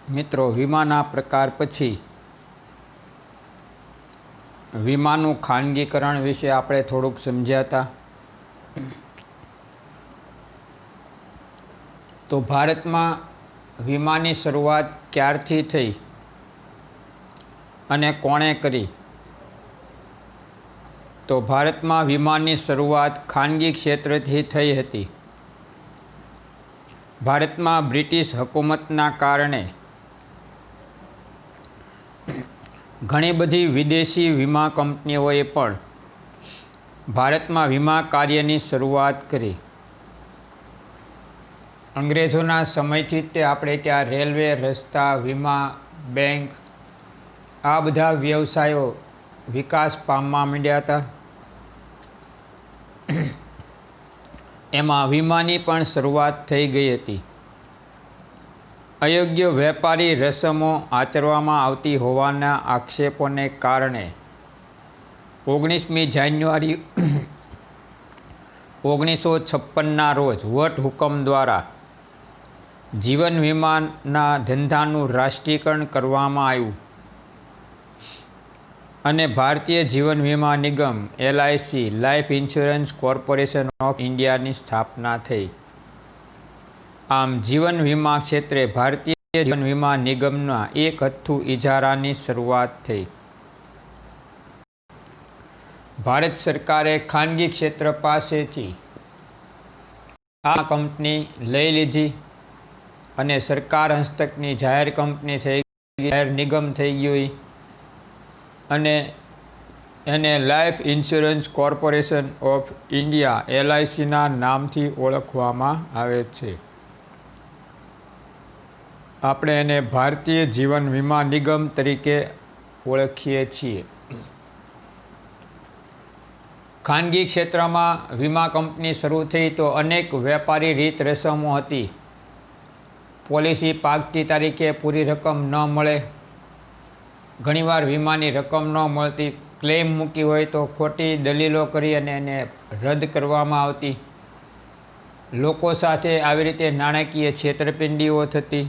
મિત્રો, વીમાના પ્રકાર પછી વીમાનું ખાનગીકરણ વિશે આપણે થોડુંક સમજ્યા હતા. તો ભારતમાં વીમાની શરૂઆત ક્યારથી થઈ અને કોણે કરી? તો ભારતમાં વીમાની શરૂઆત ખાનગી ક્ષેત્રથી થઈ હતી. ભારતમાં બ્રિટિશ હુકુમતના કારણે ઘણી બધી વિદેશી વીમા કંપનીઓએ પણ ભારતમાં વીમા કાર્યની શરૂઆત કરી. અંગ્રેજોના સમયથી જ તે આપણે ત્યાં રેલવે, રસ્તા, વીમા, બેંક આ બધા વ્યવસાયો વિકાસ પામવા માંડ્યા હતા. એમાં વીમાની પણ શરૂઆત થઈ ગઈ હતી. અયોગ્ય વેપારી રસમો આચરવામાં આવતી હોવાના આક્ષેપોને કારણે 19મી જાન્યુઆરી 1956ના રોજ વટ હુકમ દ્વારા જીવન વીમાના ધંધાનું રાષ્ટ્રીયકરણ કરવામાં આવ્યું અને ભારતીય જીવન વીમા નિગમ LIC life insurance corporation of ઇન્ડિયાની સ્થાપના થઈ. આમ જીવન વીમા ક્ષેત્રે ભારતીય જીવન વીમા નિગમના એક હથ્થુ ઇજારાની શરૂઆત થઈ. ભારત સરકારે ખાનગી ક્ષેત્ર પાસેથી આ કંપની લઈ લીધી અને સરકાર હસ્તકની જાહેર કંપની થઈ ગઈ, જાહેર નિગમ થઈ ગઈ અને એને life insurance corporation of India LICના નામથી ઓળખવામાં આવે છે. આપણે એને ભારતીય જીવન વીમા નિગમ તરીકે ઓળખીએ છીએ. ખાનગી ક્ષેત્રમાં વીમા કંપની શરૂ થઈ તો અનેક વેપારી રીત રસમો હતી. પોલિસી પાકતી તારીખે પૂરી રકમ ન મળે, ઘણીવાર વીમાની રકમ ન મળતી, ક્લેમ મૂકી હોય તો ખોટી દલીલો કરી અને એને રદ કરવામાં આવતી. લોકો સાથે આવી રીતે નાણાકીય છેતરપિંડીઓ થતી.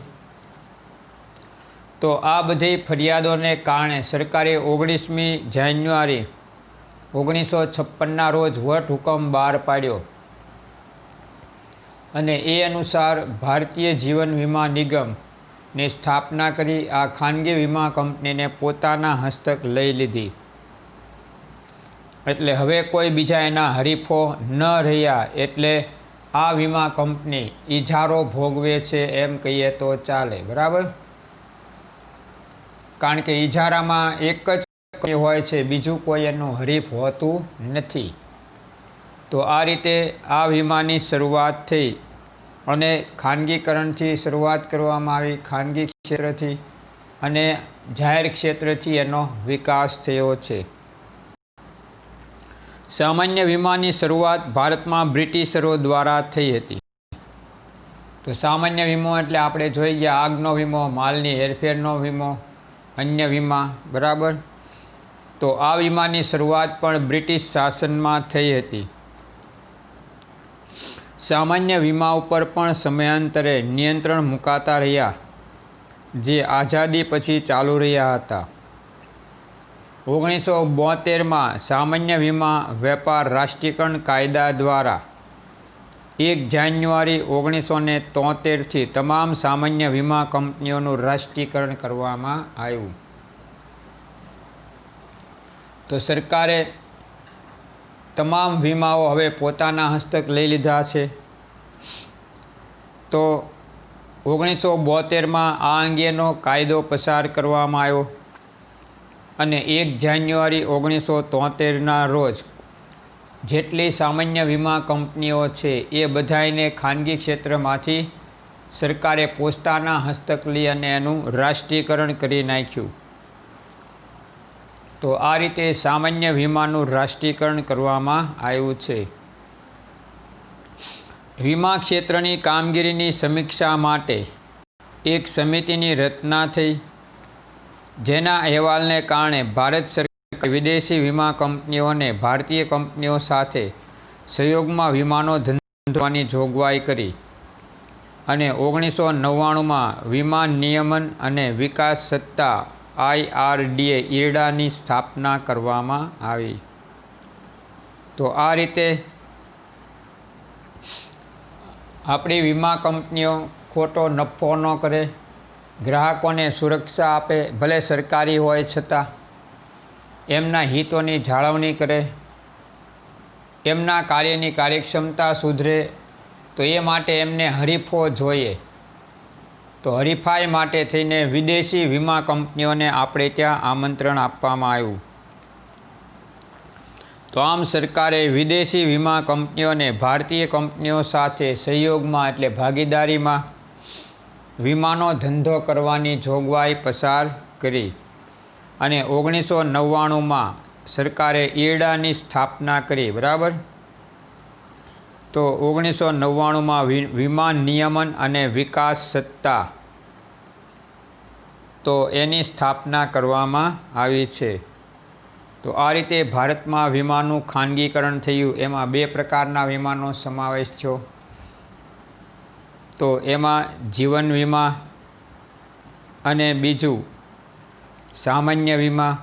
તો આ બધી ફરિયાદોને કારણે સરકારે 19મી જાન્યુઆરી 1956ના રોજ વટ હુકમ બહાર પાડ્યો અને એ અનુસાર ભારતીય જીવન વીમા નિગમની સ્થાપના કરી આ ખાનગી વીમા કંપનીને પોતાના હસ્તક લઈ લીધી. એટલે હવે કોઈ બીજા એના હરીફો ન રહ્યા, એટલે આ વીમા કંપની ઇજારો ભોગવે છે એમ કહીએ તો ચાલે. બરાબર? કારણ કે ઇજારામાં એક જ હોય છે, બીજું કોઈ એનું હરીફ હોતું નથી. તો આ રીતે આ વીમાની શરૂઆત થઈ અને ખાનગીકરણથી શરૂઆત કરવામાં આવી, ખાનગી ક્ષેત્રથી, અને જાહેર ક્ષેત્રથી એનો વિકાસ થયો છે. સામાન્ય વીમાની શરૂઆત ભારતમાં બ્રિટિશરો દ્વારા થઈ હતી. તો સામાન્ય વીમો એટલે આપણે જોઈ ગયા આગનો વીમો, માલની હેરફેરનો વીમો, અન્ય વીમા. બરાબર? તો આ વીમાની શરૂઆત પણ બ્રિટિશ શાસનમાં થઈ હતી. સામાન્ય વીમા ઉપર પણ સમયાંતરે નિયંત્રણ મુકાતા રહ્યા, જે આઝાદી પછી ચાલુ રહ્યા હતા. 1972માં સામાન્ય વીમા વેપાર રાષ્ટ્રીયકરણ કાયદા દ્વારા 1 જાન્યુઆરી 1973થી તમામ સામાન્ય વીમા કંપનીઓનું રાષ્ટ્રીયકરણ કરવામાં આવ્યું. તો સરકારે તમામ વીમાઓ હવે પોતાના હસ્તક લઈ લીધા છે. તો 1972માં આ અંગેનો કાયદો પસાર કરવામાં આવ્યો અને 1 જાન્યુઆરી 1973ના રોજ જેટલી સામાન્ય વીમા કંપનીઓ છે એ બધાને ખાનગી ક્ષેત્રમાંથી સરકારે પોતાના હસ્તક લઈ અને એનું રાષ્ટ્રીયકરણ કરી નાખ્યું. તો આ રીતે સામાન્ય વીમાનું રાષ્ટ્રીયકરણ કરવામાં આવ્યું છે. વીમા ક્ષેત્રની કામગીરીની સમીક્ષા માટે એક સમિતિની રચના થઈ, જેના અહેવાલને કારણે ભારત સરકાર વિદેશી વીમા કંપનીઓને ભારતીય કંપનીઓ સાથે સહયોગમાં વીમાનો ધંધો કરવાની જોગવાઈ કરી અને 1999માં વીમા નિયમન અને વિકાસ સત્તા IRDA ઈરડાની સ્થાપના કરવામાં આવી. તો આ રીતે આપણી વીમા કંપનીઓ ખોટો નફો ન કરે, ગ્રાહકોને સુરક્ષા આપે, ભલે સરકારી હોય છતાં એમના હિતોની જાળવણી કરે, એમના કાર્યની કાર્યક્ષમતા સુધરે. તો એ માટે એમને હરીફો જોઈએ. તો હરીફાઈ માટે થઈને વિદેશી વીમા કંપનીઓને આપણે ત્યાં આમંત્રણ આપવામાં આવ્યું. તો આમ સરકારે વિદેશી વીમા કંપનીઓને ભારતીય કંપનીઓ સાથે સહયોગમાં એટલે ભાગીદારીમાં વીમાનો ધંધો કરવાની જોગવાઈ પસાર કરી અને 1999માં સરકારે ઈરડાની સ્થાપના કરી. બરાબર. તો 1999માં વીમા નિયમન અને વિકાસ સત્તા તો એની સ્થાપના કરવામાં આવી છે. તો આ રીતે ભારતમાં વીમાનું ખાનગીકરણ થયું. એમાં 2 પ્રકારના વીમાનો સમાવેશ થયો. તો એમાં જીવન વીમા અને બીજું સામાન્ય વીમા.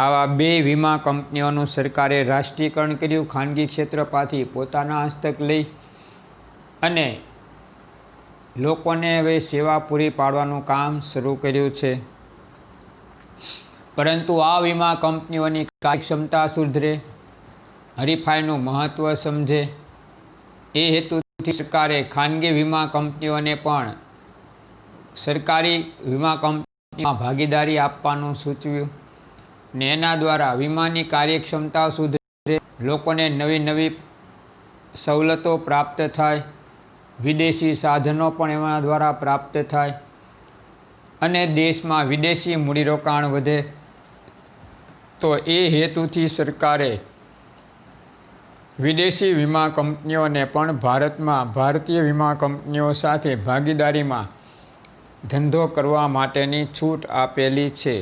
આવા 2 વીમા કંપનીઓનું સરકારે રાષ્ટ્રીયકરણ કર્યું. ખાનગી ક્ષેત્ર પાછી પોતાના હસ્તક લઈ અને લોકોને હવે સેવા પૂરી પાડવાનું કામ શરૂ કર્યું છે. પરંતુ આ વીમા કંપનીઓની કાર્યક્ષમતા સુધરે, હરીફાઈનું મહત્ત્વ સમજે, એ હેતુથી સરકારે ખાનગી વીમા કંપનીઓને પણ સરકારી વીમા કંપનીમાં ભાગીદારી આપવાનું સૂચવ્યું ને એના દ્વારા વીમાની કાર્યક્ષમતા સુધરે, લોકોને નવી નવી સવલતો પ્રાપ્ત થાય, વિદેશી સાધનો પણ એના દ્વારા પ્રાપ્ત થાય અને દેશમાં વિદેશી મૂડીરોકાણ વધે. તો એ હેતુથી સરકારે વિદેશી વીમા કંપનીઓને પણ ભારતમાં ભારતીય વીમા કંપનીઓ સાથે ભાગીદારીમાં ધંધો કરવા માટેની છૂટ આપેલી છે.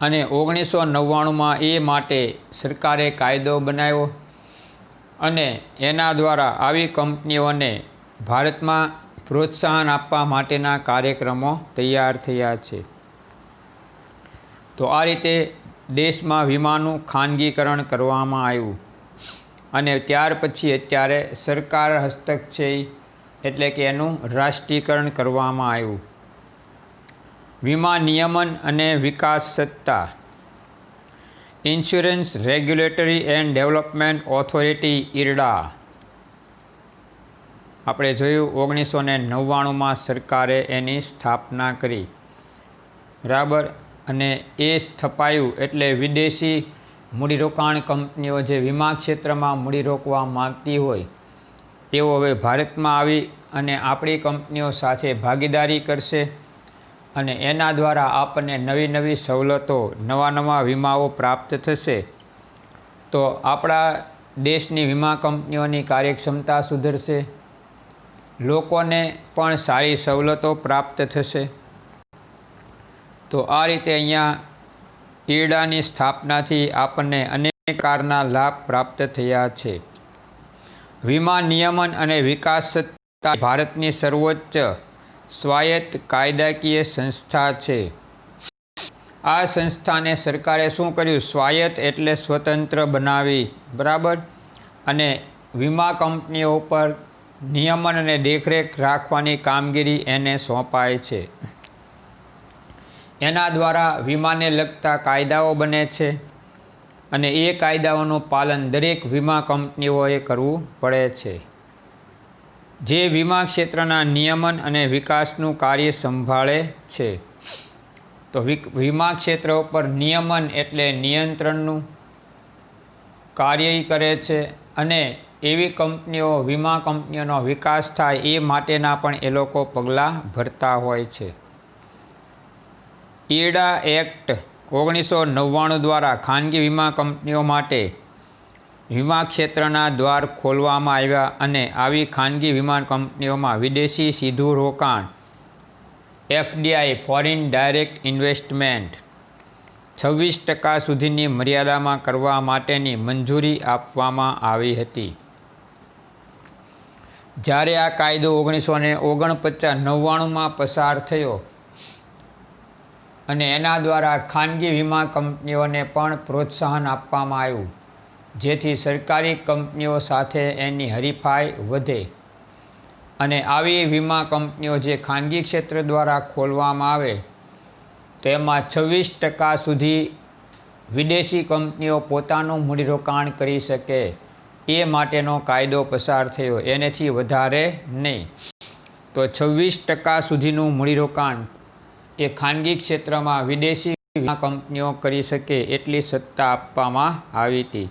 અને 1999માં એ માટે સરકારે કાયદો બનાવ્યો અને એના દ્વારા આવી કંપનીઓને ભારતમાં પ્રોત્સાહન આપવા માટેના કાર્યક્રમો તૈયાર થયા છે. તો આ રીતે દેશમાં વીમાનું ખાનગીકરણ કરવામાં આવ્યું અને ત્યાર પછી અત્યારે સરકાર હસ્તક છે એટલે કે એનું રાષ્ટ્રીયકરણ કરવામાં આવ્યું. વીમા નિયમન અને વિકાસ સત્તા insurance regulatory and development authority IRDA. આપણે જોયું 1999માં સરકારે એની સ્થાપના કરી. બરાબર. અને એ સ્થપાયું એટલે વિદેશી મૂડીરોકાણ કંપનીઓ જે વીમા ક્ષેત્રમાં મૂડી રોકવા માગતી હોય તેઓ હવે ભારતમાં આવી અને આપણી કંપનીઓ સાથે ભાગીદારી કરશે અને એના દ્વારા આપણને નવી નવી સવલતો, નવા નવા વીમાઓ પ્રાપ્ત થશે. તો આપણા દેશની વીમા કંપનીઓની કાર્યક્ષમતા સુધરશે, લોકોને પણ સારી સવલતો પ્રાપ્ત થશે. તો આ રીતે અહીંયા ઈરડાની સ્થાપનાથી આપણને અનેક પ્રકારના લાભ પ્રાપ્ત થયા છે. વીમા નિયમન અને વિકાસ સત્તા ભારતની સર્વોચ્ચ સ્વાયત્ત કાયદાકીય સંસ્થા છે. આ સંસ્થાને સરકારે શું કર્યું? સ્વાયત્ત એટલે સ્વતંત્ર બનાવી. બરાબર. અને વીમા કંપનીઓ ઉપર નિયમન અને દેખરેખ રાખવાની કામગીરી એને સોંપાય છે. એના દ્વારા વીમાને લગતા કાયદાઓ બને છે અને એ કાયદાઓનું પાલન દરેક વીમા કંપનીઓએ કરવું પડે છે. જે વીમા ક્ષેત્રના નિયમન અને વિકાસનું કાર્ય સંભાળે છે. તો વીમા ક્ષેત્ર ઉપર નિયમન એટલે નિયંત્રણનું કાર્ય કરે છે અને એવી કંપનીઓ, વીમા કંપનીઓનો વિકાસ થાય એ માટેના પણ એ લોકો પગલાં ભરતા હોય છે. ઈરડા એક્ટ 1999 દ્વારા ખાનગી વીમા કંપનીઓ માટે વીમા ક્ષેત્રના દ્વાર ખોલવામાં આવ્યા અને આવી ખાનગી વીમા કંપનીઓમાં વિદેશી સીધું રોકાણ FDI ફોરેન ડાયરેક્ટ ઇન્વેસ્ટમેન્ટ 26% સુધીની મર્યાદામાં કરવા માટેની મંજૂરી આપવામાં આવી હતી. જ્યારે આ કાયદો 1949-99માં પસાર થયો અને એના દ્વારા ખાનગી વીમા કંપનીઓને પણ પ્રોત્સાહન આપવામાં આવ્યું, જેથી સરકારી કંપનીઓ સાથે એની હરીફાઈ વધે અને આવી વીમા કંપનીઓ જે ખાનગી ક્ષેત્ર દ્વારા ખોલવામાં આવે તેમાં 26% સુધી વિદેશી કંપનીઓ પોતાનું મૂડીરોકાણ કરી શકે એ માટેનો કાયદો પસાર થયો, એનાથી વધારે નહીં. તો 26% સુધીનું મૂડીરોકાણ એ ખાનગી ક્ષેત્રમાં વિદેશી વીમા કંપનીઓ કરી શકે એટલી સત્તા આપવામાં આવી હતી,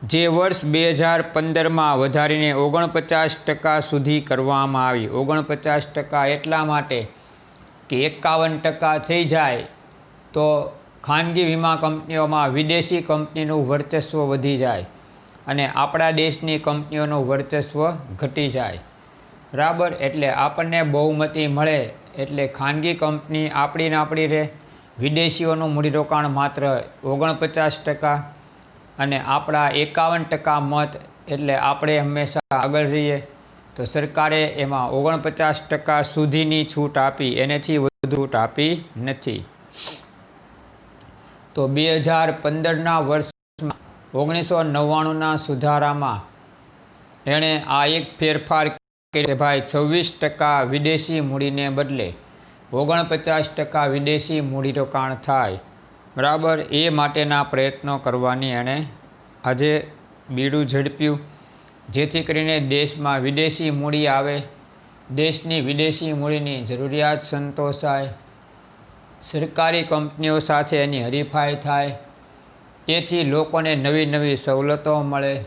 જે વર્ષ 2015માં વધારીને 49% સુધી કરવામાં આવી. 49% એટલા માટે કે 51% થઈ જાય તો ખાનગી વીમા કંપનીઓમાં વિદેશી કંપનીનું વર્ચસ્વ વધી જાય અને આપણા દેશની કંપનીઓનું વર્ચસ્વ ઘટી જાય. બરાબર, એટલે આપણને બહુમતી મળે એટલે ખાનગી કંપની આપણી રહે, વિદેશીઓનું મૂડીરોકાણ માત્ર 49% અને આપણા 51% મત એટલે આપણે હંમેશા આગળ રહીએ. તો સરકારે એમાં 49% સુધીની છૂટ આપી, એનાથી વધુ છૂટ આપી નથી. તો 2015ના વર્ષમાં 1999ના સુધારામાં એણે આ એક ફેરફાર કે ભાઈ 26% વિદેશી મૂડીને બદલે 49% વિદેશી મૂડીરોકાણ થાય. બરાબર, એ માટેના પ્રયત્નો કરવાની એણે આજે બીડું ઝડપ્યું, જેથી કરીને દેશમાં વિદેશી મૂડી આવે, દેશની વિદેશી મૂડીની જરૂરિયાત સંતોષાય, સરકારી કંપનીઓ સાથે એની હરીફાઈ થાય, એથી લોકોને નવી નવી સવલતો મળે.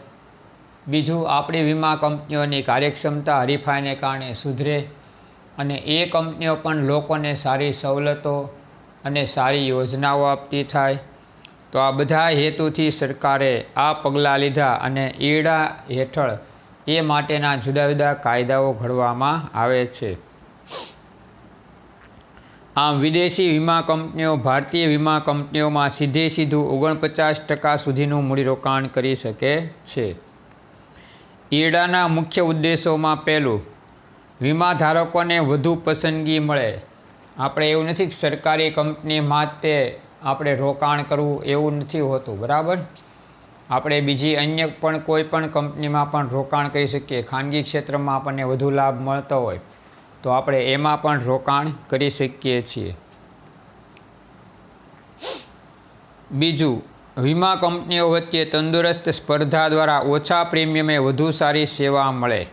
બીજું, આપણી વીમા કંપનીઓની કાર્યક્ષમતા હરીફાઈને કારણે સુધરે અને એ કંપનીઓ પણ લોકોને સારી સવલતો અને સારી યોજનાઓ આપતી થાય. તો આ બધા હેતુથી સરકારે આ પગલાં લીધા અને ઈરડા હેઠળ એ માટેના જુદા જુદા કાયદાઓ ઘડવામાં આવે છે. આમ વિદેશી વીમા કંપનીઓ ભારતીય વીમા કંપનીઓમાં સીધું 49% સુધીનું મૂડીરોકાણ કરી શકે છે. ઈરડાના મુખ્ય ઉદ્દેશોમાં પહેલું, વીમા ધારકોને વધુ પસંદગી મળે. આપણે એવું નથી કે સરકારી કંપની માટે આપણે રોકાણ કરવું એવું નથી હોતું. બરાબર, આપણે બીજી અન્ય પણ કોઈ પણ કંપનીમાં પણ રોકાણ કરી શકીએ. ખાનગી ક્ષેત્રમાં આપણને વધુ લાભ મળતો હોય તો આપણે એમાં પણ રોકાણ કરી શકીએ છીએ. બીજું, વીમા કંપનીઓ વચ્ચે તંદુરસ્ત સ્પર્ધા દ્વારા ઓછા પ્રીમિયમે વધુ સારી સેવા મળે.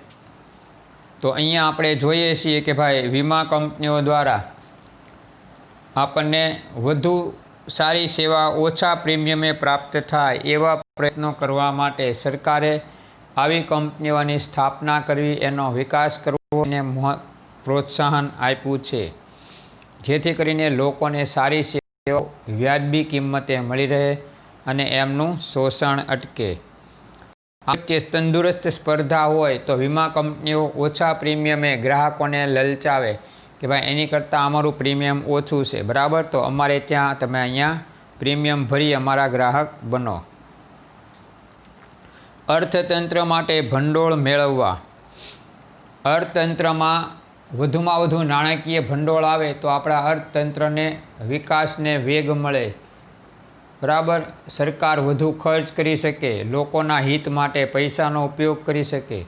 તો અહીંયા આપણે જોઈએ છીએ કે ભાઈ વીમા કંપનીઓ દ્વારા આપણને વધુ સારી સેવા ઓછા પ્રીમિયમે પ્રાપ્ત થાય એવા પ્રયત્નો કરવા માટે સરકારે આવી કંપનીઓની સ્થાપના કરવી, એનો વિકાસ કરવો અને પ્રોત્સાહન આપ્યું છે, જેથી કરીને લોકોને સારી સેવાઓ વ્યાજબી કિંમતે મળી રહે અને એમનું શોષણ અટકે. આ વચ્ચે તંદુરસ્ત સ્પર્ધા હોય તો વીમા કંપનીઓ ઓછા પ્રીમિયમે ગ્રાહકોને લલચાવે કે ભાઈ એની કરતાં અમારું પ્રીમિયમ ઓછું છે, બરાબર, તો અમારે ત્યાં તમે અહીંયા પ્રીમિયમ ભરી અમારા ગ્રાહક બનો. અર્થતંત્ર માટે ભંડોળ મેળવવા. અર્થતંત્રમાં વધુમાં વધુ નાણાકીય ભંડોળ આવે તો આપણા અર્થતંત્રને વિકાસને વેગ મળે. બરાબર, સરકાર વધુ ખર્ચ કરી શકે, લોકોના હિત માટે પૈસાનો ઉપયોગ કરી શકે,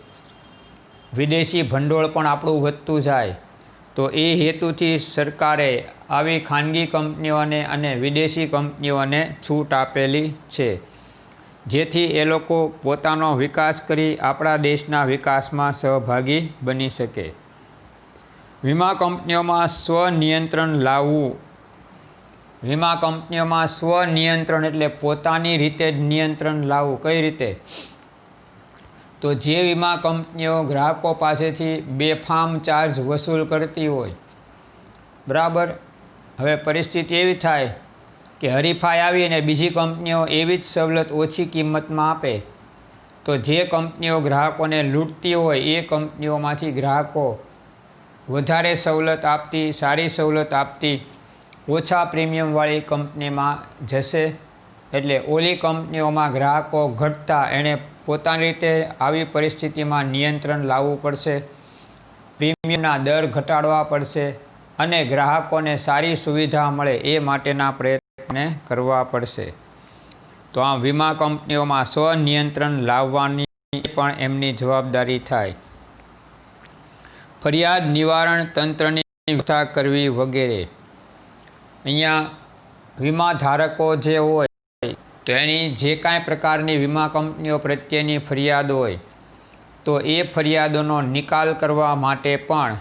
વિદેશી ભંડોળ પણ આપણું વધતું જાય. તો એ હેતુથી સરકારે આવી ખાનગી કંપનીઓને અને વિદેશી કંપનીઓને છૂટ આપેલી છે, જેથી એ લોકો પોતાનો વિકાસ કરી આપણા દેશના વિકાસમાં સહભાગી બની શકે. વીમા કંપનીઓમાં સ્વનિયંત્રણ લાવવું. વીમા કંપનીઓમાં સ્વનિયંત્રણ એટલે પોતાની રીતે જ નિયંત્રણ લાવવું. કઈ રીતે? તો જે વીમા કંપનીઓ ગ્રાહકો પાસેથી બેફામ ચાર્જ વસૂલ કરતી હોય, બરાબર, હવે પરિસ્થિતિ એવી થાય કે હરીફાઈ આવી અને બીજી કંપનીઓ એવી જ સવલત ઓછી કિંમતમાં આપે તો જે કંપનીઓ ગ્રાહકોને લૂંટતી હોય એ કંપનીઓમાંથી ગ્રાહકો વધારે સવલત આપતી, સારી સવલત આપતી ઓછા પ્રીમિયમવાળી કંપનીમાં જશે. એટલે ઓલી કંપનીઓમાં ગ્રાહકો ઘટતા એણે પોતાની રીતે આવી પરિસ્થિતિમાં નિયંત્રણ લાવવું પડશે, પ્રીમિયમના દર ઘટાડવા પડશે અને ગ્રાહકોને સારી સુવિધા મળે એ માટેના પ્રયત્નો કરવા પડશે. તો આ વીમા કંપનીઓમાં સ્વનિયંત્રણ લાવવાની પણ એમની જવાબદારી થાય. ફરિયાદ નિવારણ તંત્રની વ્યવસ્થા કરવી વગેરે. અહીંયા વીમા ધારકો જે હોય તો એની જે કાંઈ પ્રકારની વીમા કંપનીઓ પ્રત્યેની ફરિયાદ હોય તો એ ફરિયાદોનો નિકાલ કરવા માટે પણ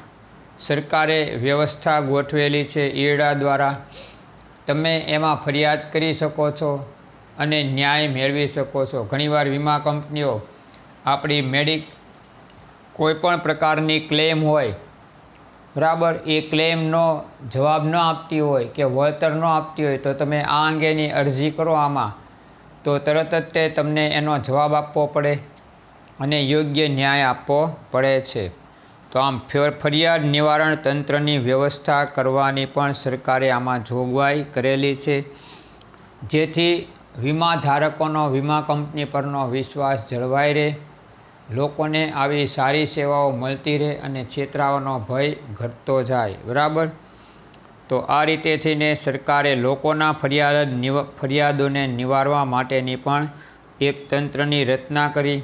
સરકારે વ્યવસ્થા ગોઠવેલી છે. ઈરડા દ્વારા તમે એમાં ફરિયાદ કરી શકો છો અને ન્યાય મેળવી શકો છો. ઘણીવાર વીમા કંપનીઓ આપણી કોઈપણ પ્રકારની ક્લેમ હોય, બરાબર, એ ક્લેમનો જવાબ ન આપતી હોય કે વળતર ન આપતી હોય તો તમે આ અંગેની અરજી કરો આમાં, તો તરત જ તે તમને એનો જવાબ આપવો પડે અને યોગ્ય ન્યાય આપવો પડે છે. તો આમ ફરિયાદ નિવારણ તંત્રની વ્યવસ્થા કરવાની પણ સરકારે આમાં જોગવાઈ કરેલી છે, જેથી વીમા ધારકોનો વીમા કંપની પરનો વિશ્વાસ જળવાઈ રહે, લોકોને આવી સારી સેવાઓ મળતી રહે અને છેતરાવાનો ભય ઘટતો જાય. બરાબર. તો આ રીતે થઈને સરકારે લોકોના ફરિયાદોને નિવારવા માટેની પણ એક તંત્રની રચના કરી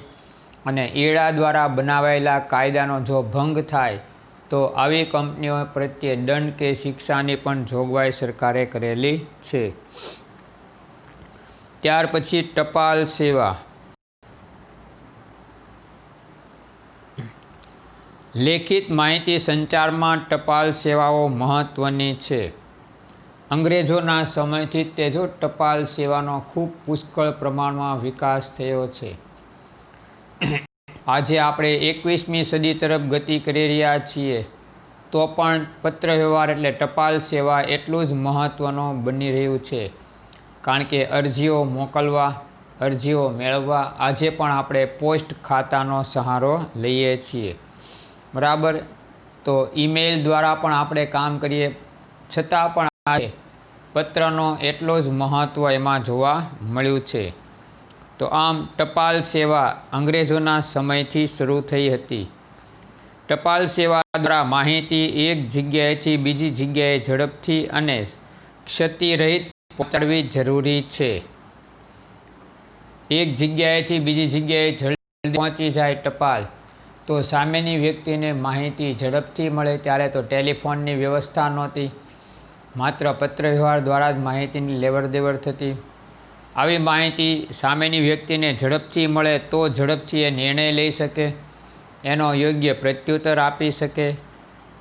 અને ઈરડા દ્વારા બનાવાયેલા કાયદાનો જો ભંગ થાય તો આવી કંપનીઓ પ્રત્યે દંડ કે શિક્ષાની પણ જોગવાઈ સરકારે કરેલી છે. ત્યાર પછી ટપાલ સેવા. લેખિત માહિતી સંચારમાં ટપાલ સેવાઓ મહત્ત્વની છે. અંગ્રેજોના સમયથી તે જો ટપાલ સેવાનો ખૂબ પુષ્કળ પ્રમાણમાં વિકાસ થયો છે. આજે આપણે 21મી સદી તરફ ગતિ કરી રહ્યા છીએ તો પણ પત્ર વ્યવહાર એટલે ટપાલ સેવા એટલું જ મહત્ત્વનું બની રહ્યું છે, કારણ કે અરજીઓ મોકલવા, અરજીઓ મેળવવા આજે પણ આપણે પોસ્ટ ખાતાનો સહારો લઈએ છીએ. બરાબર. તો ઈમેલ દ્વારા પણ આપણે કામ કરીએ, છતાં પણ આજે પત્રનો એટલો જ મહત્ત્વ એમાં જોવા મળ્યું છે. તો આમ ટપાલ સેવા અંગ્રેજોના સમયથી શરૂ થઈ હતી. ટપાલ સેવા દ્વારા માહિતી એક જગ્યાએથી બીજી જગ્યાએ ઝડપથી અને ક્ષતિરહિત પહોંચાડવી જરૂરી છે. એક જગ્યાએથી બીજી જગ્યાએ જલ્દી પહોંચી જાય ટપાલ તો સામેની વ્યક્તિને માહિતી ઝડપથી મળે. ત્યારે તો ટેલિફોનની વ્યવસ્થા નહોતી, માત્ર પત્ર વ્યવહાર દ્વારા જ માહિતીની લેવડ દેવડ થતી. આવી માહિતી સામેની વ્યક્તિને ઝડપથી મળે તો ઝડપથી એ નિર્ણય લઈ શકે, એનો યોગ્ય પ્રત્યુત્તર આપી શકે.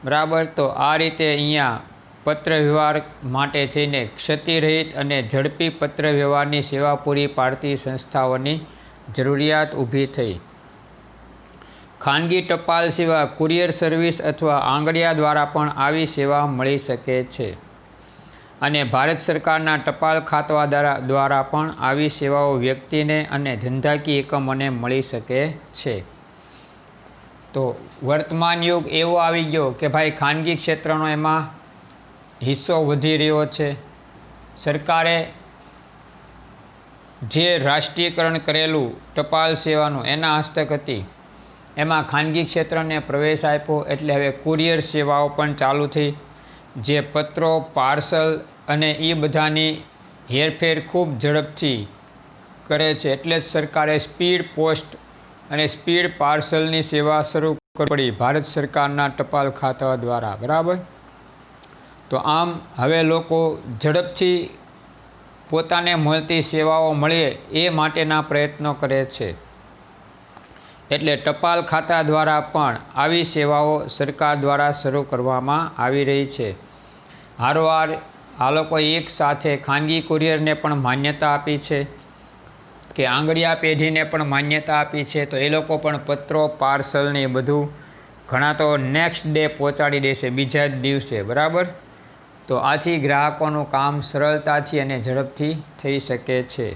બરાબર. તો આ રીતે અહીંયા પત્ર વ્યવહાર માટે થઈને ક્ષતિરહિત અને ઝડપી પત્ર વ્યવહારની સેવા પૂરી પાડતી સંસ્થાઓની જરૂરિયાત ઊભી થઈ. ખાનગી ટપાલ સેવા, કુરિયર સર્વિસ અથવા આંગડિયા દ્વારા પણ આવી સેવા મળી શકે છે અને ભારત સરકારના ટપાલ ખાતા દ્વારા પણ આવી સેવાઓ વ્યક્તિને અને ધંધાકીય એકમોને મળી શકે છે. તો વર્તમાન યુગ એવો આવી ગયો કે ભાઈ ખાનગી ક્ષેત્રનો એમાં હિસ્સો વધી રહ્યો છે. સરકારે જે રાષ્ટ્રીયકરણ કરેલું ટપાલ સેવાનું એના હસ્તક હતી, એમાં ખાનગી ક્ષેત્રને પ્રવેશ આપ્યો એટલે હવે કુરિયર સેવાઓ પણ ચાલુ થઈ, જે પત્રો, પાર્સલ અને એ બધાની હેરફેર ખૂબ ઝડપથી કરે છે. એટલે જ સરકારે સ્પીડ પોસ્ટ અને સ્પીડ પાર્સલની સેવા શરૂ કરવી પડી ભારત સરકારના ટપાલ ખાતા દ્વારા. બરાબર. તો આમ હવે લોકો ઝડપથી પોતાને મળતી સેવાઓ મળે એ માટેના પ્રયત્નો કરે છે. એટલે ટપાલ ખાતા દ્વારા પણ આવી સેવાઓ સરકાર દ્વારા શરૂ કરવામાં આવી રહી છે. હારોહાર આ લોકો એક સાથે ખાનગી કુરિયરને પણ માન્યતા આપી છે કે આંગડિયા પેઢીને પણ માન્યતા આપી છે. તો એ લોકો પણ પત્રો, પાર્સલને બધું ઘણા તો નેક્સ્ટ ડે પહોંચાડી દેશે, બીજા જ દિવસે. બરાબર. તો આથી ગ્રાહકોનું કામ સરળતાથી અને ઝડપથી થઈ શકે છે.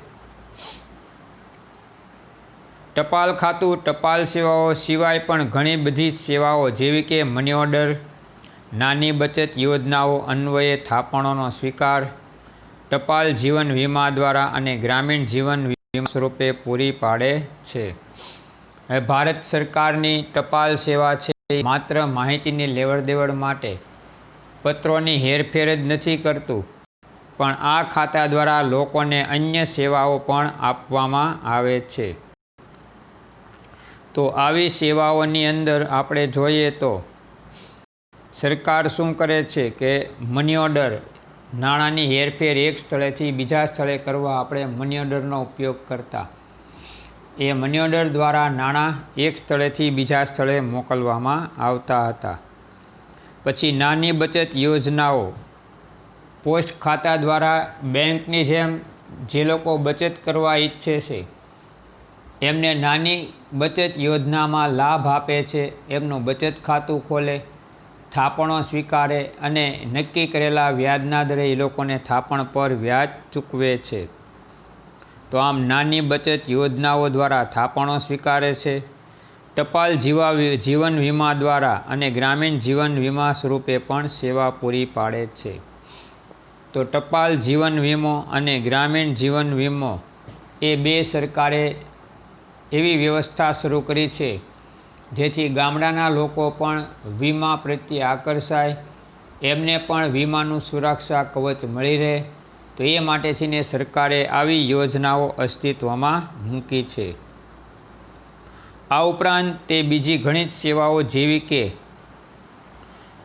ટપાલ ખાતું ટપાલ સેવાઓ સિવાય પણ ઘણી બધી સેવાઓ જેવી કે મની ઓર્ડર, નાની બચત યોજનાઓ અન્વયે થાપણોનો સ્વીકાર, ટપાલ જીવન વીમા દ્વારા અને ગ્રામીણ જીવન વીમા સ્વરૂપે પૂરી પાડે છે. હવે ભારત સરકારની ટપાલ સેવા છે એ માત્ર માહિતીની લેવડ દેવડ માટે પત્રોની હેરફેર જ નથી કરતું, પણ આ ખાતા દ્વારા લોકોને અન્ય સેવાઓ પણ આપવામાં આવે છે. તો આવી સેવાઓની અંદર આપણે જોઈએ તો સરકાર શું કરે છે કે મની ઓર્ડર, નાણાંની હેરફેર એક સ્થળેથી બીજા સ્થળે કરવા આપણે મની ઓર્ડરનો ઉપયોગ કરતા. એ મની ઓર્ડર દ્વારા નાણાં એક સ્થળેથી બીજા સ્થળે મોકલવામાં આવતા હતા. પછી નાની બચત યોજનાઓ, પોસ્ટ ખાતા દ્વારા બેંકની જેમ જે લોકો બચત કરવા ઈચ્છે છે એમને નાની બચત યોજનામાં લાભ આપે છે. એમનું બચત ખાતું ખોલે, થાપણો સ્વીકારે અને નક્કી કરેલા વ્યાજના દરે એ લોકોને થાપણ પર વ્યાજ ચૂકવે છે. તો આમ નાની બચત યોજનાઓ દ્વારા થાપણો સ્વીકારે છે. ટપાલ જીવન વીમા દ્વારા અને ગ્રામીણ જીવન વીમા સ્વરૂપે પણ સેવા પૂરી પાડે છે. તો ટપાલ જીવન વીમો અને ગ્રામીણ જીવન વીમો એ બે સરકારે એવી વ્યવસ્થા શરૂ કરી છે જેથી ગામડાના લોકો પણ વીમા પ્રત્યે આકર્ષાય, એમને પણ વીમાનું સુરક્ષા કવચ મળી રહે. તો એ માટેથીને સરકારે આવી યોજનાઓ અસ્તિત્વમાં મૂકી છે. આ ઉપરાંત તે બીજી ઘણી જ સેવાઓ જેવી કે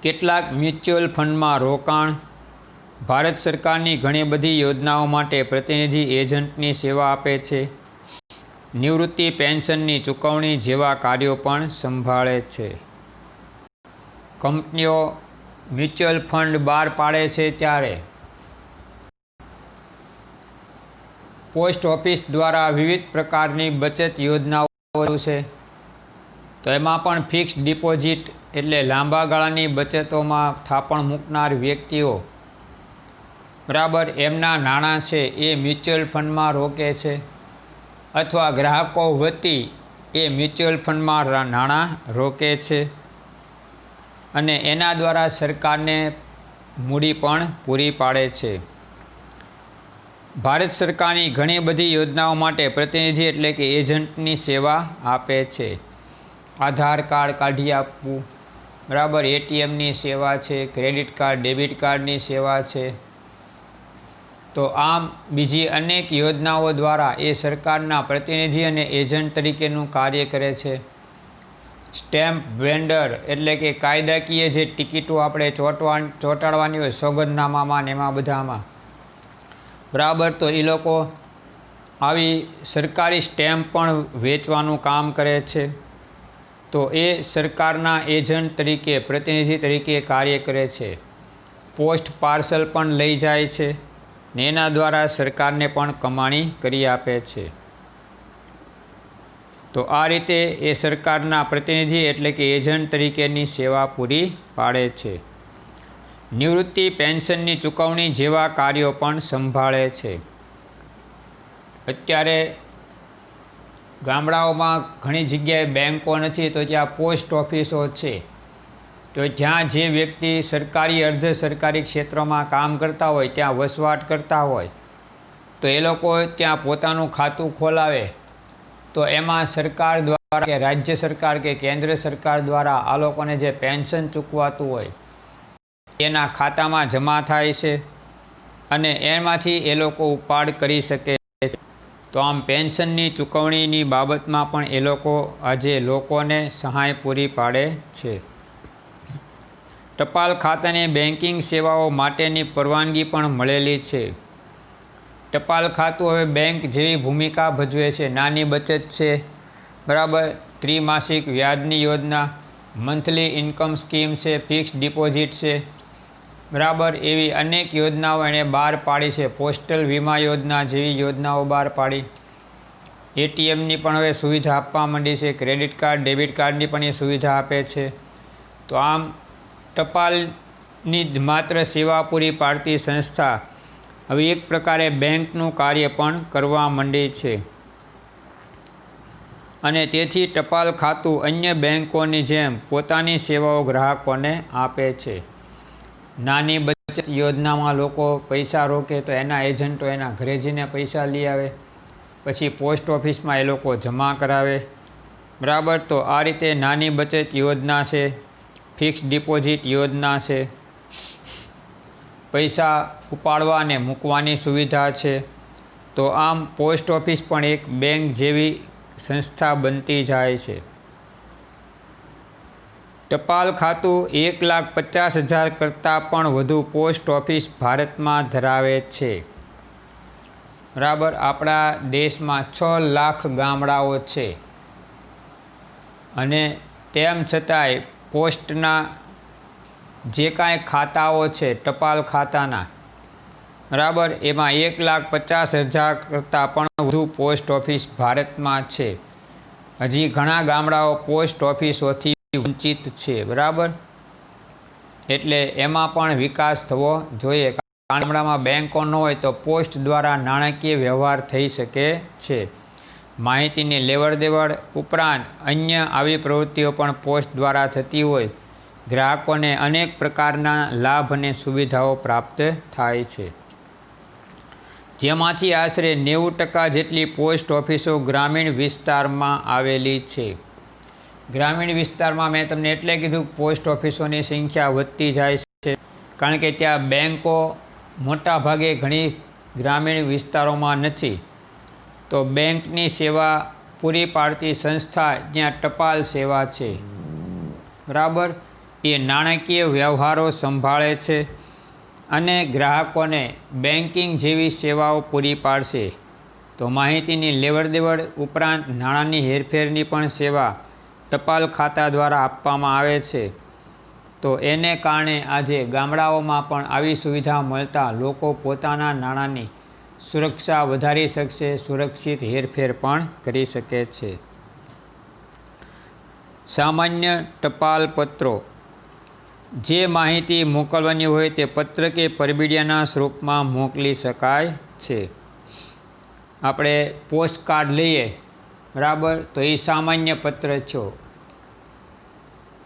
કેટલાક મ્યુચ્યુઅલ ફંડમાં રોકાણ, ભારત સરકારની ઘણી બધી યોજનાઓ માટે પ્રતિનિધિ એજન્ટની સેવા આપે છે, નિવૃત્તિ પેન્શનની ચૂકવણી જેવા કાર્યો પણ સંભાળે છે. કંપનીઓ મ્યુચ્યુઅલ ફંડ બહાર પાડે છે ત્યારે પોસ્ટ ઓફિસ દ્વારા વિવિધ પ્રકારની બચત યોજનાઓ છે. તો એમાં પણ ફિક્સ્ડ ડિપોઝિટ એટલે લાંબા ગાળાની બચતોમાં થાપણ મૂકનાર વ્યક્તિઓ બરાબર એમના નાણાં છે એ મ્યુચ્યુઅલ ફંડમાં રોકે છે, અથવા ગ્રાહકો વતી એ મ્યુચ્યુઅલ ફંડમાં નાણાં રોકે છે અને એના દ્વારા સરકારને મૂડી પણ પૂરી પાડે છે. ભારત સરકારની ઘણી બધી યોજનાઓ માટે પ્રતિનિધિ એટલે કે એજન્ટની સેવા આપે છે. આધાર કાર્ડ કાઢી આપવું, બરાબર, એટીએમની સેવા છે, ક્રેડિટ કાર્ડ ડેબિટ કાર્ડની સેવા છે. તો આમ બીજી અનેક યોજનાઓ દ્વારા એ સરકારના પ્રતિનિધિ અને એજન્ટ તરીકેનું કાર્ય કરે છે. સ્ટેમ્પ વેન્ડર એટલે કે કાયદાકીય જે ટિકિટો આપણે ચોંટાડવાની હોય સોગંદનામામાં ને એમાં બધામાં, બરાબર, તો એ લોકો આવી સરકારી સ્ટેમ્પ પણ વેચવાનું કામ કરે છે. તો એ સરકારના એજન્ટ તરીકે, પ્રતિનિધિ તરીકે કાર્ય કરે છે. પોસ્ટ પાર્સલ પણ લઈ જાય છે ને એના દ્વારા સરકારને પણ કમાણી કરી આપે છે. તો આ રીતે એ સરકારના પ્રતિનિધિ એટલે કે એજન્ટ તરીકેની સેવા પૂરી પાડે છે. નિવૃત્તિ પેન્શનની ચૂકવણી જેવા કાર્યો પણ સંભાળે છે. અત્યારે ગામડાઓમાં ઘણી જગ્યાએ બેન્કો નથી તો ત્યાં પોસ્ટ ઓફિસો છે. તો જ્યાં જે વ્યક્તિ સરકારી અર્ધ સરકારી ક્ષેત્રમાં કામ કરતા હોય, ત્યાં વસવાટ કરતા હોય, તો એ લોકો ત્યાં પોતાનું ખાતું ખોલાવે તો એમાં સરકાર દ્વારા કે રાજ્ય સરકાર કે કેન્દ્ર સરકાર દ્વારા આ લોકોને જે પેન્શન ચૂકવાતું હોય એના ખાતામાં જમા થાય છે અને એમાંથી એ લોકો ઉપાડ કરી શકે. તો આમ પેન્શનની ચૂકવણીની બાબતમાં પણ એ લોકો આજે લોકોને સહાય પૂરી પાડે છે. ટપાલ ખાતાને બેન્કિંગ સેવાઓ માટેની પરવાનગી પણ મળેલી છે. ટપાલ ખાતું હવે બેંક જેવી ભૂમિકા ભજવે છે. નાની બચત છે, બરાબર, ત્રિમાસિક વ્યાજની યોજના, મંથલી ઇન્કમ સ્કીમ છે, ફિક્સ ડિપોઝિટ છે, બરાબર, એવી અનેક યોજનાઓ એણે બહાર પાડી છે. પોસ્ટલ વીમા યોજના જેવી યોજનાઓ બહાર પાડી. એટીએમની પણ હવે સુવિધા આપવા માંડી છે. ક્રેડિટ કાર્ડ ડેબિટ કાર્ડની પણ એ સુવિધા આપે છે. તો આમ ટપાલની માત્ર સેવા પૂરી પાડતી સંસ્થા હવે એક પ્રકારે બેંકનું કાર્ય પણ કરવા માંડી છે અને તેથી ટપાલ ખાતું અન્ય બેંકોની જેમ પોતાની સેવાઓ ગ્રાહકોને આપે છે. નાની બચત યોજનામાં લોકો પૈસા રોકે તો એના એજન્ટો એના ઘરે જઈને પૈસા લઈ આવે. પછી પોસ્ટ ઓફિસમાં એ લોકો જમા કરાવે, બરાબર. તો આ રીતે નાની બચત યોજના છે, ફિક્સ ડિપોઝિટ યોજના છે, પૈસા ઉપાડવા અને મૂકવાની સુવિધા છે. તો આમ પોસ્ટ ઓફિસ પણ એક બેંક જેવી સંસ્થા બનતી જાય છે. ટપાલ ખાતું 1,50,000 કરતાં પણ વધુ પોસ્ટ ઓફિસ ભારતમાં ધરાવે છે, બરાબર. આપણા દેશમાં 6 લાખ ગામડાઓ છે અને તેમ છતાંય પોસ્ટના જે કાંઈ ખાતાઓ છે ટપાલ ખાતાના, બરાબર, એમાં 1,50,000 કરતાં પણ વધુ પોસ્ટ ઓફિસ ભારતમાં છે. હજી ઘણા ગામડાઓ પોસ્ટ ઓફિસોથી વંચિત છે, બરાબર. એટલે એમાં પણ વિકાસ થવો જોઈએ. ગામડામાં બેંકો ન હોય તો પોસ્ટ દ્વારા નાણાકીય વ્યવહાર થઈ શકે છે. માહિતીની લેવડ દેવડ ઉપરાંત અન્ય આવી પ્રવૃત્તિઓ પણ પોસ્ટ દ્વારા થતી હોય ગ્રાહકોને અનેક પ્રકારના લાભ અને સુવિધાઓ પ્રાપ્ત થાય છે. જેમાંથી આશરે 90% જેટલી પોસ્ટ ઓફિસો ગ્રામીણ વિસ્તારમાં આવેલી છે. ગ્રામીણ વિસ્તારમાં મેં તમને એટલે કીધું પોસ્ટ ઓફિસોની સંખ્યા વધતી જાય છે કારણ કે ત્યાં બેંકો મોટા ભાગે ઘણી ગ્રામીણ વિસ્તારોમાં નથી. તો બેંકની સેવા પૂરી પાડતી સંસ્થા જ્યાં ટપાલ સેવા છે, બરાબર, એ નાણાકીય વ્યવહારો સંભાળે છે અને ગ્રાહકોને બેન્કિંગ જેવી સેવાઓ પૂરી પાડશે. તો માહિતીની લેવડ દેવડ ઉપરાંત નાણાંની હેરફેરની પણ સેવા ટપાલ ખાતા દ્વારા આપવામાં આવે છે. તો એને કારણે આજે ગામડાઓમાં પણ આવી સુવિધા મળતા લોકો પોતાના નાણાંની સુરક્ષા વધારી શકશે, સુરક્ષિત હેરફેર પણ કરી શકે છે. સામાન્ય ટપાલ પત્રો. જે માહિતી મોકલવાની હોય તે પત્ર કે પરબીડિયાના સ્વરૂપમાં મોકલી શકાય છે. આપણે પોસ્ટ કાર્ડ લઈએ, બરાબર, તો એ સામાન્ય પત્ર છે.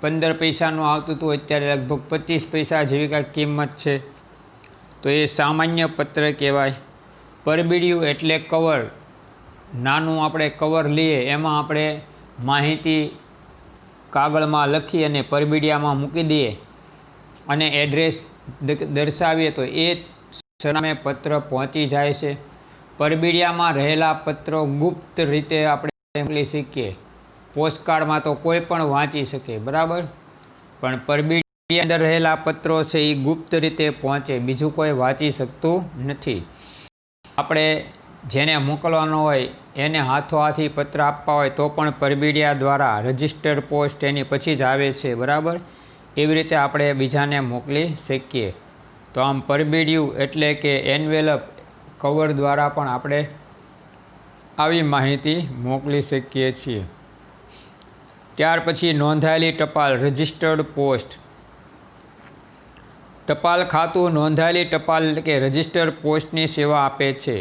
15 પૈસાનું આવતું હતું, અત્યારે લગભગ 25 પૈસા જેવી કાંઈક કિંમત છે. તો એ સામાન્ય પત્ર કહેવાય. પરબીડિયું એટલે કવર. નાનું આપણે કવર લઈએ એમાં આપણે માહિતી કાગળમાં લખી અને પરબીડિયામાં મૂકી દઈએ અને એડ્રેસ દર્શાવીએ તો એ સરનામે પત્ર પહોંચી જાય છે. પરબીડિયામાં રહેલા પત્રો ગુપ્ત રીતે આપણે મોકલી શકીએ. પોસ્ટકાર્ડમાં તો કોઈ પણ વાંચી શકે, બરાબર, પણ પરબીડિયા અંદર રહેલા પત્રો છે એ ગુપ્ત રીતે પહોંચે, બીજું કોઈ વાંચી શકતું નથી. આપણે જેને મોકલવાનો હોય એને હાથોહાથી પત્ર આપવા હોય તો પણ પરબીડિયા દ્વારા રજિસ્ટર્ડ પોસ્ટ એની પછી જ આવે છે, બરાબર. એવી રીતે આપણે બીજાને મોકલી શકીએ. તો આમ પરબીડિયું એટલે કે એન્વેલપ કવર દ્વારા પણ આપણે આવી માહિતી મોકલી શકીએ છીએ. ત્યાર પછી નોંધાયેલી ટપાલ, રજિસ્ટર્ડ પોસ્ટ. ટપાલ ખાતું નોંધાયેલી ટપાલ એટલે કે રજિસ્ટર્ડ પોસ્ટની સેવા આપે છે.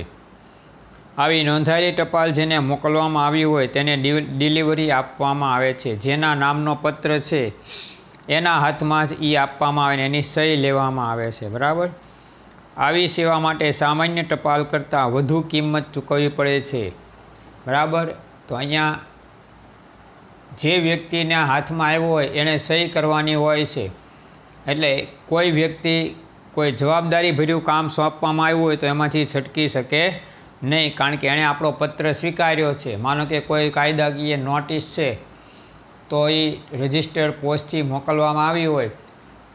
આવી નોંધાયેલી ટપાલ જેને મોકલવામાં આવી હોય તેને ડિલિવરી આપવામાં આવે છે. જેના નામનો પત્ર છે એના હાથમાં જ એ આપવામાં આવે ને એની સહી લેવામાં આવે છે, બરાબર. આવી સેવા માટે સામાન્ય ટપાલ કરતાં વધુ કિંમત ચૂકવવી પડે છે, બરાબર. તો અહીંયા જે વ્યક્તિના હાથમાં આવ્યો હોય એણે સહી કરવાની હોય છે. એટલે કોઈ વ્યક્તિ કોઈ જવાબદારીભર્યું કામ સોંપવામાં આવ્યું હોય તો એમાંથી છટકી શકે નહીં, કારણ કે એણે આપણો પત્ર સ્વીકાર્યો છે. માનો કે કોઈ કાયદાકીય નોટિસ છે તો એ રજિસ્ટર્ડ પોસ્ટથી મોકલવામાં આવી હોય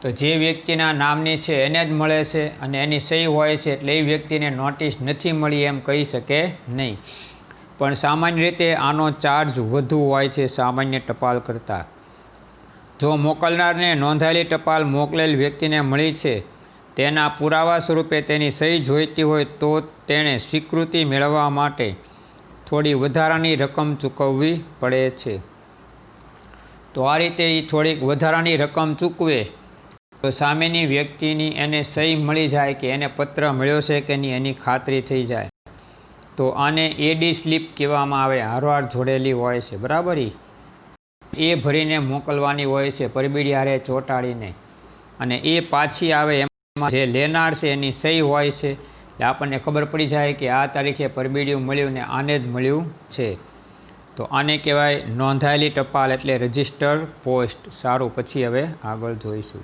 તો જે વ્યક્તિના નામની છે એને જ મળે છે અને એની સહી હોય છે, એટલે એ વ્યક્તિને નોટિસ નથી મળી એમ કહી શકે નહીં. પણ સામાન્ય રીતે આનો ચાર્જ વધુ હોય છે સામાન્ય ટપાલ કરતાં. જો મોકલનારને નોંધાયેલી ટપાલ મોકલેલ વ્યક્તિને મળી છે તેના પુરાવા સ્વરૂપે તેની સહી જોઈતી હોય તો તેણે સ્વીકૃતિ મેળવવા માટે થોડી વધારાની રકમ ચૂકવવી પડે છે. તો આ રીતે એ થોડીક વધારાની રકમ ચૂકવે તો સામેની વ્યક્તિની એને સહી મળી જાય કે એને પત્ર મળ્યો છે કે નહીં એની ખાતરી થઈ જાય. તો આને એડી સ્લીપ કહેવામાં આવે, હારવાર જોડેલી હોય છે, બરાબર. એ ભરીને મોકલવાની હોય છે પરબીડિયારે ચોંટાડીને, અને એ પાછી આવે એમાં જે લેનાર છે એની સહી હોય છે એટલે આપણને ખબર પડી જાય કે આ તારીખે પરબીડિયું મળ્યું ને આને જ મળ્યું છે. તો આને કહેવાય નોંધાયેલી ટપાલ એટલે રજિસ્ટર પોસ્ટ. સારું, પછી હવે આગળ જોઈશું.